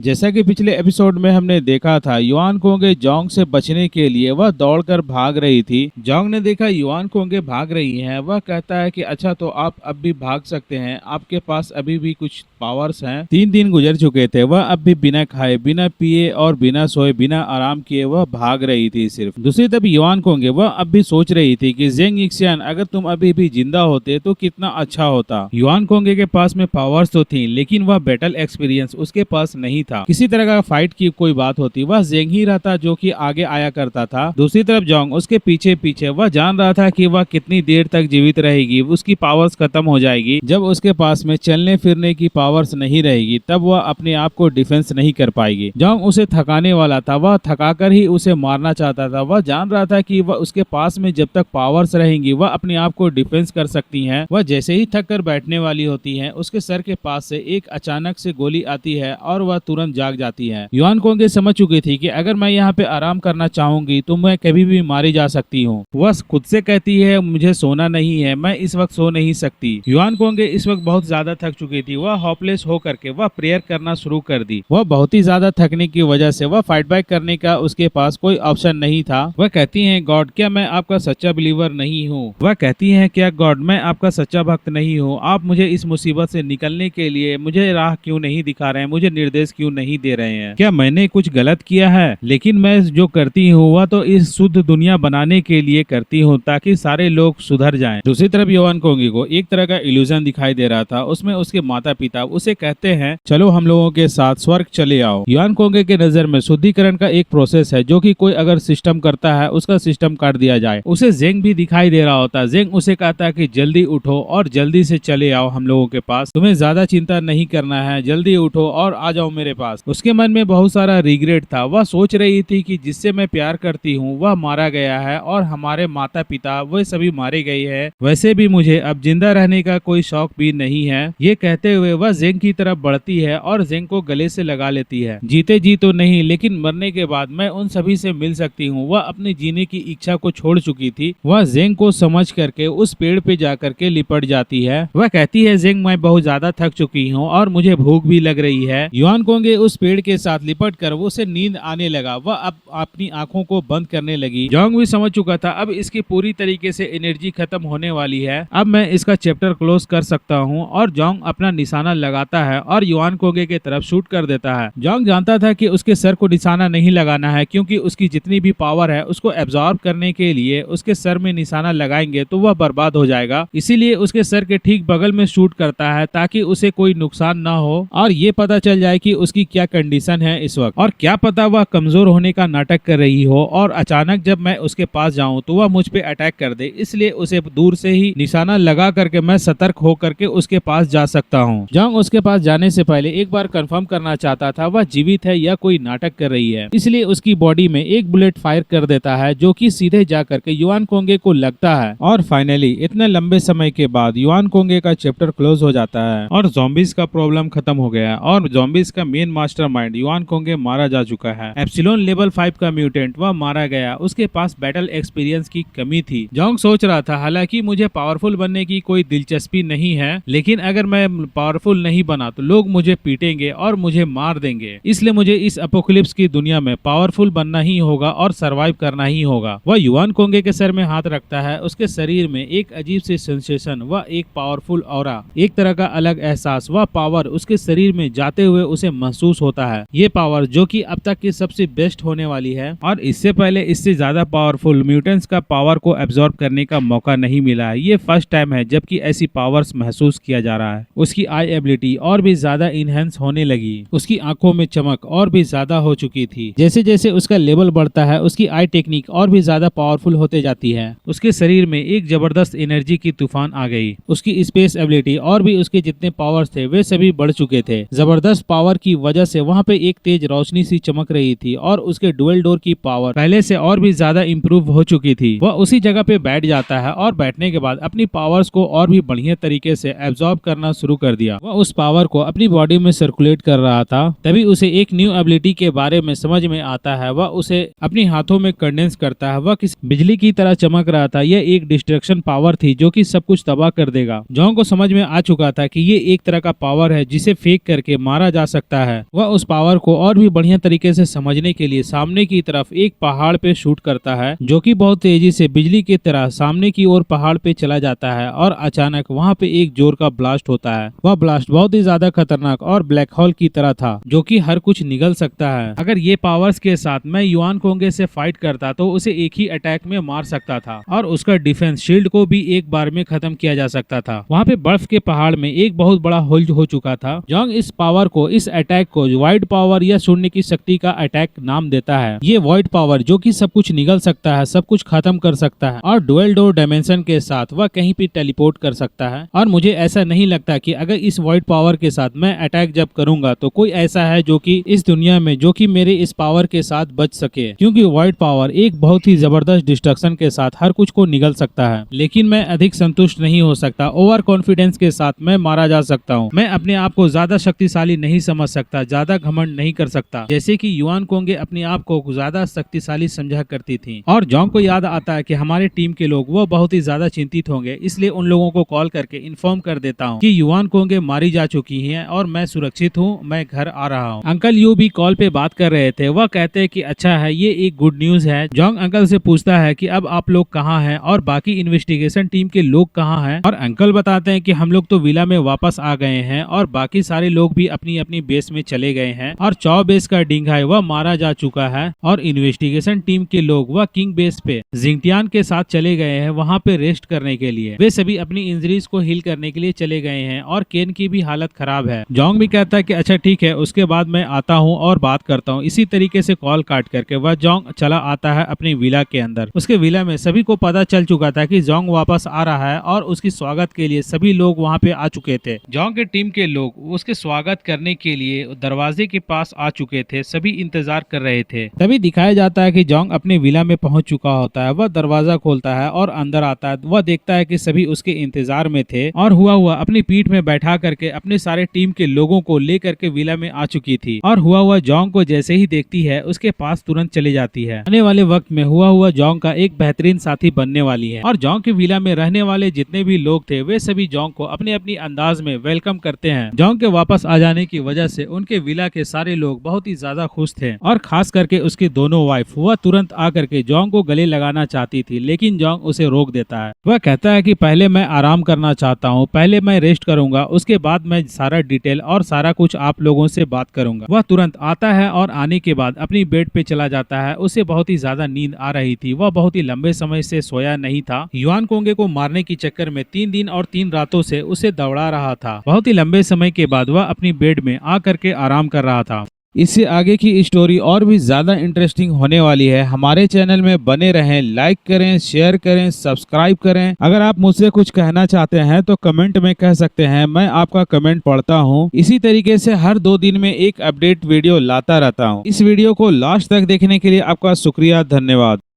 जैसा कि पिछले एपिसोड में हमने देखा था, युआन कोंगे जोंग से बचने के लिए वह दौड़कर भाग रही थी। जोंग ने देखा युआन कोंगे भाग रही हैं। वह कहता है कि अच्छा, तो आप अब भी भाग सकते हैं, आपके पास अभी भी कुछ पावर्स हैं। 3 दिन गुजर चुके थे, वह अब भी बिना खाए, बिना पिए और बिना सोए, बिना आराम किए वह भाग रही थी। सिर्फ दूसरी तरफ युआन कोंगे वह अब भी सोच रही थी कि जेंग यिक्सियान, अगर तुम अभी भी जिंदा होते तो कितना अच्छा होता। युआन कोंगे के पास में पावर्स तो थी, लेकिन वह बैटल एक्सपीरियंस उसके पास नहीं था। किसी तरह का फाइट की कोई बात होती, वह जेंग ही रहता जो कि आगे आया करता था। दूसरी तरफ जोंग उसके पीछे पीछे, वह जान रहा था कि वह कितनी देर तक जीवित रहेगी, उसकी पावर्स खत्म हो जाएगी। जब उसके पास में चलने फिरने की पावर्स नहीं रहेगी, तब वह अपने आप को डिफेंस नहीं कर पाएगी। जोंग उसे थकाने वाला था, वह थकाकर ही उसे मारना चाहता था। वह जान रहा था कि वह उसके पास में जब तक पावर्स रहेंगी, वह अपने आप को डिफेंस कर सकती है। वह जैसे ही थक कर बैठने वाली होती है, उसके सर के पास से एक अचानक से गोली आती है और वह तुरंत जाग जाती है। युआन कोंगे समझ चुकी थी कि अगर मैं यहाँ पे आराम करना चाहूंगी तो मैं कभी भी मारी जा सकती हूँ। वह खुद से कहती है, मुझे सोना नहीं है, मैं इस वक्त सो नहीं सकती। युआन कोंगे इस वक्त बहुत ज्यादा थक चुकी थी। वह होपलेस हो करके वह प्रेयर करना शुरू कर दी। वह बहुत ही ज्यादा थकने की वजह से वह फाइट बैक करने का उसके पास कोई ऑप्शन नहीं था। वह कहती है, गॉड, क्या मैं आपका सच्चा बिलीवर नहीं हूँ? वह कहती है, क्या गॉड, मैं आपका सच्चा भक्त नहीं हूँ? आप मुझे इस मुसीबत से निकलने के लिए मुझे राह क्यों नहीं दिखा रहे हैं, मुझे निर्देश क्यों नहीं दे रहे हैं? क्या मैंने कुछ गलत किया है? लेकिन मैं जो करती हूँ वह तो इस शुद्ध दुनिया बनाने के लिए करती हूँ, ताकि सारे लोग सुधर जाएं। दूसरी तरफ युआन कोंगे को एक तरह का इल्यूजन दिखाई दे रहा था। उसमें उसके माता पिता उसे कहते हैं, चलो हम लोगों के साथ स्वर्ग चले आओ। युआन कोंगे के नजर में शुद्धिकरण का एक प्रोसेस है, जो कि कोई अगर सिस्टम करता है उसका सिस्टम काट दिया जाए। उसे जेंग भी दिखाई दे रहा होता। जेंग उसे कहता है कि जल्दी उठो और जल्दी से चले आओ हम लोगों के पास, तुम्हें ज्यादा चिंता नहीं करना है, जल्दी उठो और आ जाओ मेरे पास। उसके मन में बहुत सारा रिग्रेट था। वह सोच रही थी कि जिससे मैं प्यार करती हूँ वह मारा गया है और हमारे माता पिता वे सभी मारे गए हैं। वैसे भी मुझे अब जिंदा रहने का कोई शौक भी नहीं है। ये कहते हुए वह जेंग की तरफ बढ़ती है और जेंग को गले से लगा लेती है। जीते जी तो नहीं, लेकिन मरने के बाद मैं उन सभी से मिल सकती हूँ। वह अपने जीने की इच्छा को छोड़ चुकी थी। वह जेंग को समझ करके उस पेड़ पे जाकर के लिपट जाती है। वह कहती है, जेंग, मैं बहुत ज्यादा थक चुकी हूँ और मुझे भूख भी लग रही है। युआन कोंगे उस पेड़ के साथ लिपट कर उसे नींद आने लगा। वह अब अपनी आंखों को बंद करने लगी। जोंग भी समझ चुका था अब इसकी पूरी तरीके से एनर्जी खत्म होने वाली है, अब मैं इसका चैप्टर क्लोज कर सकता हूँ। और जोंग अपना निशाना लगाता है और युआन कोंगे की तरफ शूट कर देता है। जोंग जानता था कि उसके सर को निशाना नहीं लगाना है, क्योंकि उसकी जितनी भी पावर है उसको एब्जॉर्ब करने के लिए उसके सर में निशाना लगाएंगे तो वह बर्बाद हो जाएगा। इसीलिए उसके सर के ठीक बगल में शूट करता है, ताकि उसे कोई नुकसान ना हो और ये पता चल जाए कि उसकी क्या कंडीशन है इस वक्त। और क्या पता वह कमजोर होने का नाटक कर रही हो और अचानक जब मैं उसके पास जाऊं तो वह मुझ पे अटैक कर दे। इसलिए उसे दूर से ही निशाना लगा करके मैं सतर्क हो करके उसके पास जा सकता हूं। जोंग उसके पास जाने से पहले एक बार कंफर्म करना चाहता था वह जीवित है या कोई नाटक कर रही है। इसलिए उसकी बॉडी में एक बुलेट फायर कर देता है, जो कि सीधे जा करके युआन कोंगे को लगता है। और फाइनली इतने लंबे समय के बाद युआन कोंगे का चैप्टर क्लोज हो जाता है और ज़ॉम्बीज का प्रॉब्लम खत्म हो गया और ज़ॉम्बीज का मेन मास्टरमाइंड युआन कोंगे मारा जा चुका है। एप्सिलॉन लेवल 5 का म्यूटेंट वह मारा गया। उसके पास बैटल एक्सपीरियंस की कमी थी। जोंग सोच रहा था, हालांकि मुझे पावरफुल बनने की कोई दिलचस्पी नहीं है, लेकिन अगर मैं पावरफुल नहीं बना तो लोग मुझे पीटेंगे और मुझे मार देंगे। इसलिए मुझे इस अपोकलिप्स की दुनिया में पावरफुल बनना ही होगा और सरवाइव करना ही होगा। वह युआन कोंगे के सर में हाथ रखता है। उसके शरीर में एक अजीब सी सेंसेशन, वह एक पावरफुल ऑरा, एक तरह का अलग एहसास, वह पावर उसके शरीर में जाते हुए उसे महसूस होता है। ये पावर जो कि अब तक की सबसे बेस्ट होने वाली है और इससे पहले इससे ज्यादा पावरफुल म्यूटेंट्स का पावर को एब्जॉर्ब करने का मौका नहीं मिला है। ये फर्स्ट टाइम है जबकि ऐसी पावर्स महसूस किया जा रहा है। उसकी आई एबिलिटी और भी ज्यादा इनहेंस होने लगी। उसकी आंखों में चमक और भी ज्यादा हो चुकी थी। जैसे जैसे उसका लेवल बढ़ता है उसकी आई टेक्निक और भी ज्यादा पावरफुल होते जाती है। उसके शरीर में एक जबरदस्त एनर्जी की तूफान आ गई। उसकी स्पेस एबिलिटी और भी उसके जितने पावर्स थे वे सभी बढ़ चुके थे। जबरदस्त पावर की वजह से वहाँ पे एक तेज रोशनी सी चमक रही थी और उसके डुअल डोर की पावर पहले से और भी ज्यादा इंप्रूव हो चुकी थी। वह उसी जगह पे बैठ जाता है और बैठने के बाद अपनी पावर्स को और भी बढ़िया तरीके से एब्जॉर्ब करना शुरू कर दिया। वह उस पावर को अपनी बॉडी में सर्कुलेट कर रहा था। तभी उसे एक न्यू एबिलिटी के बारे में समझ में आता है। वह उसे अपनी हाथों में कंडेंस करता है। वह किसी बिजली की तरह चमक रहा था। यह एक डिस्ट्रक्शन पावर थी जो कि सब कुछ तबाह कर देगा। जोंग को समझ में आ चुका था कि ये एक तरह का पावर है जिसे फेक करके मारा जा सकता है वह उस पावर को और भी बढ़िया तरीके से समझने के लिए सामने की तरफ एक पहाड़ पे शूट करता है, जो कि बहुत तेजी से बिजली की तरह सामने की ओर पहाड़ पे चला जाता है और अचानक वहाँ पे एक जोर का ब्लास्ट होता है। वह ब्लास्ट बहुत ही ज्यादा खतरनाक और ब्लैक होल की तरह था, जो कि हर कुछ निगल सकता है। अगर ये पावर्स के साथ मैं युआन कोंगे से फाइट करता तो उसे एक ही अटैक में मार सकता था और उसका डिफेंस शील्ड को भी एक बार में खत्म किया जा सकता था। वहाँ पे बर्फ के पहाड़ में एक बहुत बड़ा होल हो चुका था। जोंग इस पावर को, इस अटैक को वाइड पावर या शून्य की शक्ति का अटैक नाम देता है। ये वाइड पावर जो कि सब कुछ निगल सकता है, सब कुछ खत्म कर सकता है और डुअल डोर डायमेंशन के साथ वह कहीं भी टेलीपोर्ट कर सकता है। और मुझे ऐसा नहीं लगता कि अगर इस वाइड पावर के साथ मैं अटैक जब करूंगा तो कोई ऐसा है जो कि इस दुनिया में जो कि मेरे इस पावर के साथ बच सके, क्योंकि वाइड पावर एक बहुत ही जबरदस्त डिस्ट्रक्शन के साथ हर कुछ को निगल सकता है। लेकिन मैं अधिक संतुष्ट नहीं हो सकता। ओवर कॉन्फिडेंस के साथ मैं मारा जा सकता हूँ। मैं अपने आप को ज्यादा शक्तिशाली नहीं समझ सकता, ज्यादा घमंड नहीं कर सकता, जैसे कि युआन कोंगे अपने आप को ज्यादा शक्तिशाली समझा करती थी। और जोंग को याद आता है कि हमारे टीम के लोग वो बहुत ही ज्यादा चिंतित होंगे, इसलिए उन लोगों को कॉल करके इन्फॉर्म कर देता हूँ कि युआन कोंगे मारी जा चुकी हैं और मैं सुरक्षित हूँ, मैं घर आ रहा हूँ। अंकल यू भी कॉल पे बात कर रहे थे। वह कहते हैं कि अच्छा है, ये एक गुड न्यूज है। जोंग अंकल से पूछता है कि अब आप लोग कहाँ हैं और बाकी इन्वेस्टिगेशन टीम के लोग कहाँ हैं, और अंकल बताते हैं कि हम लोग तो विला में वापस आ गए हैं और बाकी सारे लोग भी अपनी अपनी बेस में चले गए हैं और चौ बेस का डिंगाई वह मारा जा चुका है और इन्वेस्टिगेशन टीम के लोग वह किंग बेस पे जिंगटियान के साथ चले गए हैं वहाँ पे रेस्ट करने के लिए। वे सभी अपनी इंजरीज को हील करने के लिए चले गए हैं और केन की भी हालत खराब है। जोंग भी कहता है कि अच्छा ठीक है, उसके बाद मैं आता हूँ और बात करता हूँ। इसी तरीके से कॉल काट करके वह जोंग चला आता है अपनी विला के अंदर। उसके विला में सभी को पता चल चुका था कि जोंग वापस आ रहा है और उसकी स्वागत के लिए सभी लोग वहाँ पे आ चुके थे। जोंग के टीम के लोग उसके स्वागत करने के लिए दरवाजे के पास आ चुके थे, सभी इंतजार कर रहे थे। तभी दिखाया जाता है कि जोंग अपने विला में पहुंच चुका होता है। वह दरवाजा खोलता है और अंदर आता है। वह देखता है कि सभी उसके इंतजार में थे और हुआ अपनी पीठ में बैठा करके अपने सारे टीम के लोगों को लेकर के विला में आ चुकी थी और हुआ जोंग को जैसे ही देखती है उसके पास तुरंत चली जाती है। आने वाले वक्त में हुआ जोंग का एक बेहतरीन साथी बनने वाली है और जोंग के विला में रहने वाले जितने भी लोग थे वे सभी जोंग को अपने अपनी अंदाज में वेलकम करते हैं। जोंग के वापस आ जाने की वजह से उनके विला के सारे लोग बहुत ही ज्यादा खुश थे और खास करके उसकी दोनों वाइफ। वह तुरंत आकर के जोंग को गले लगाना चाहती थी, लेकिन जोंग उसे रोक देता है। वह कहता है कि पहले मैं आराम करना चाहता हूँ, पहले मैं रेस्ट करूंगा, उसके बाद मैं सारा डिटेल और सारा कुछ आप लोगों से बात करूंगा। वह तुरंत आता है और आने के बाद अपनी बेड पे चला जाता है। उसे बहुत ही ज्यादा नींद आ रही थी। वह बहुत ही लंबे समय से सोया नहीं था। युआन कोंगे को मारने की चक्कर में 3 दिन और 3 रातों से उसे दौड़ा रहा था। बहुत ही लंबे समय के बाद वह अपनी बेड में आ करके आराम कर रहा था। इससे आगे की स्टोरी और भी ज्यादा इंटरेस्टिंग होने वाली है। हमारे चैनल में बने रहें, लाइक करें, शेयर करें, सब्सक्राइब करें। अगर आप मुझसे कुछ कहना चाहते हैं तो कमेंट में कह सकते हैं, मैं आपका कमेंट पढ़ता हूं। इसी तरीके से हर 2 दिन में एक अपडेट वीडियो लाता रहता हूं। इस वीडियो को लास्ट तक देखने के लिए आपका शुक्रिया, धन्यवाद।